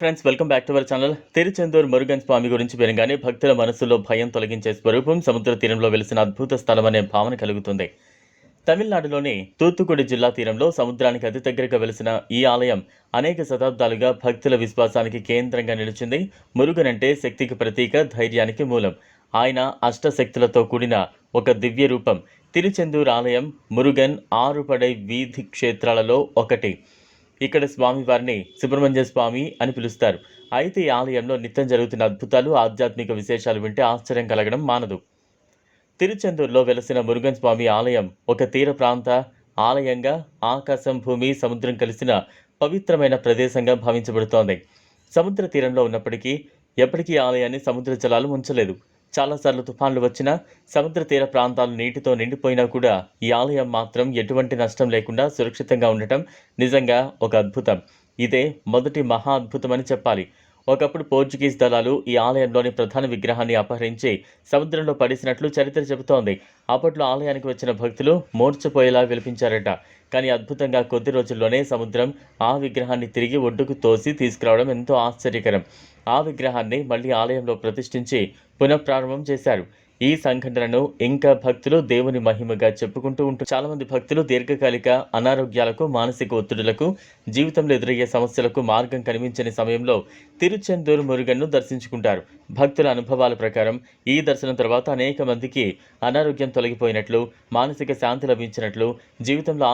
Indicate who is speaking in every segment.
Speaker 1: Friends, welcome back to our channel. Tiruchendur Murugan Swami గురించి వినగానే భక్తుల మనసులో భయం తొలగించే స్వరూపం, సముద్ర తీరంలో వెలిసిన అద్భుత స్థలం అనే భావన కలుగుతుంది. తమిళనాడులోని తూత్తుకుడి జిల్లా తీరంలో సముద్రానికి అతి దగ్గరగా వెలిసిన ఈ ఆలయం అనేక శతాబ్దాలుగా భక్తుల విశ్వాసానికి కేంద్రంగా నిలిచింది. మురుగన్ అంటే శక్తికి ప్రతీక, ధైర్యానికి మూలం. ఆయన అష్టశక్తులతో కూడిన ఒక దివ్య రూపం. తిరుచెందూర్ ఆలయం మురుగన్ ఆరుపడై వీధి క్షేత్రాలలో ఒకటి. ఇక్కడ స్వామివారిని సుబ్రహ్మణ్య స్వామి అని పిలుస్తారు. అయితే ఈ ఆలయంలో నిత్యం జరుగుతున్న అద్భుతాలు, ఆధ్యాత్మిక విశేషాలు వింటే ఆశ్చర్యం కలగడం మానదు. తిరుచెందూరులో వెలసిన మురుగన్ స్వామి ఆలయం ఒక తీర ప్రాంత ఆలయంగా, ఆకాశం, భూమి, సముద్రం కలిసిన పవిత్రమైన ప్రదేశంగా భావించబడుతోంది. సముద్ర తీరంలో ఉన్నప్పటికీ ఎప్పటికీ ఆలయాన్ని సముద్ర జలాలు ముంచలేదు. చాలాసార్లు తుఫాన్లు వచ్చినా, సముద్ర తీర ప్రాంతాలు నీటితో నిండిపోయినా కూడా ఈ ఆలయం మాత్రం ఎటువంటి నష్టం లేకుండా సురక్షితంగా ఉండటం నిజంగా ఒక అద్భుతం. ఇదే మొదటి మహా అద్భుతమని చెప్పాలి. ఒకప్పుడు పోర్చుగీస్ దళాలు ఈ ఆలయంలోని ప్రధాన విగ్రహాన్ని అపహరించి సముద్రంలో పడేసినట్లు చరిత్ర చెబుతోంది. అప్పట్లో ఆలయానికి వచ్చిన భక్తులు మూర్ఛపోయేలా విలిపించారట. కానీ అద్భుతంగా కొద్ది రోజుల్లోనే సముద్రం ఆ విగ్రహాన్ని తిరిగి ఒడ్డుకు తోసి తీసుకురావడం ఎంతో ఆశ్చర్యకరం. ఆ విగ్రహాన్ని మళ్లీ ఆలయంలో ప్రతిష్ఠించి పునఃప్రారంభం చేశారు. ఈ సంఘటనను ఇంకా భక్తులు దేవుని మహిమగా చెప్పుకుంటూ ఉంటారు. చాలా మంది భక్తులు దీర్ఘకాలిక అనారోగ్యాలకు, మానసిక ఒత్తిడులకు, జీవితంలో ఎదురయ్యే సమస్యలకు మార్గం కనిపించని సమయంలో తిరుచెందూరు మురుగన్ను దర్శించుకుంటారు. భక్తుల అనుభవాల ప్రకారం ఈ దర్శనం తర్వాత అనేక మందికి అనారోగ్యం తొలగిపోయినట్లు, మానసిక శాంతి లభించినట్లు, జీవితంలో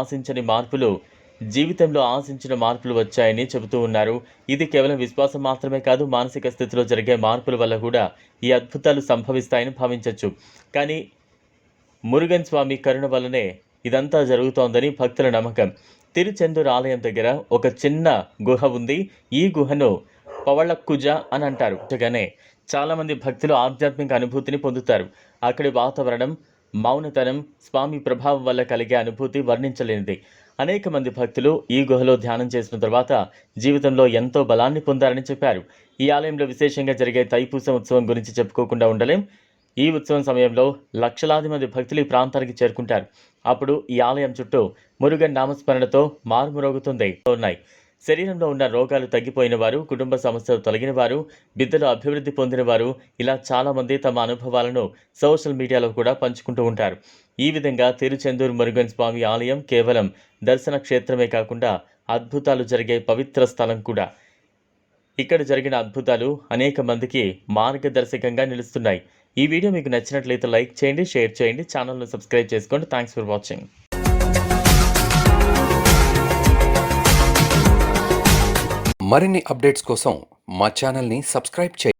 Speaker 1: ఆశించిన మార్పులు వచ్చాయని చెబుతూ ఉన్నారు. ఇది కేవలం విశ్వాసం మాత్రమే కాదు, మానసిక స్థితిలో జరిగే మార్పుల వల్ల కూడా ఈ అద్భుతాలు సంభవిస్తాయని భావించవచ్చు. కానీ మురుగన్ స్వామి కరుణ వల్లనే ఇదంతా జరుగుతోందని భక్తుల నమ్మకం. తిరుచెందూరు ఆలయం దగ్గర ఒక చిన్న గుహ ఉంది. ఈ గుహను పవళక్కుజ అని అంటారు. చాలామంది భక్తులు ఆధ్యాత్మిక అనుభూతిని పొందుతారు. అక్కడి వాతావరణం, మౌనతనం, స్వామి ప్రభావం వల్ల కలిగే అనుభూతి వర్ణించలేనిది. అనేక మంది భక్తులు ఈ గుహలో ధ్యానం చేసిన తర్వాత జీవితంలో ఎంతో బలాన్ని పొందారని చెప్పారు. ఈ ఆలయంలో విశేషంగా జరిగే తైపూస ఉత్సవం గురించి చెప్పుకోకుండా ఉండలేం. ఈ ఉత్సవం సమయంలో లక్షలాది మంది భక్తులు ఈ ప్రాంతానికి చేరుకుంటారు. అప్పుడు ఈ ఆలయం చుట్టూ మురుగన్ నామస్మరణతో మారుమ్రోగుతుంది. శరీరంలో ఉన్న రోగాలు తగ్గిపోయిన వారు, కుటుంబ సమస్యలు తొలగిన వారు, విద్యలో అభివృద్ధి పొందిన వారు, ఇలా చాలామంది తమ అనుభవాలను సోషల్ మీడియాలో కూడా పంచుకుంటూ ఉంటారు. ఈ విధంగా తిరుచెందూరు మురుగన్ స్వామి ఆలయం కేవలం దర్శన క్షేత్రమే కాకుండా అద్భుతాలు జరిగే పవిత్ర స్థలం కూడా. ఇక్కడ జరిగిన అద్భుతాలు అనేక మందికి మార్గదర్శకంగా నిలుస్తున్నాయి. ఈ వీడియో మీకు నచ్చినట్లయితే లైక్ చేయండి, షేర్ చేయండి, ఛానల్ను సబ్స్క్రైబ్ చేసుకోండి. Thanks for watching.
Speaker 2: మరిన్ని అప్డేట్స్ కోసం మా ఛానల్ని సబ్స్క్రైబ్ చేయండి.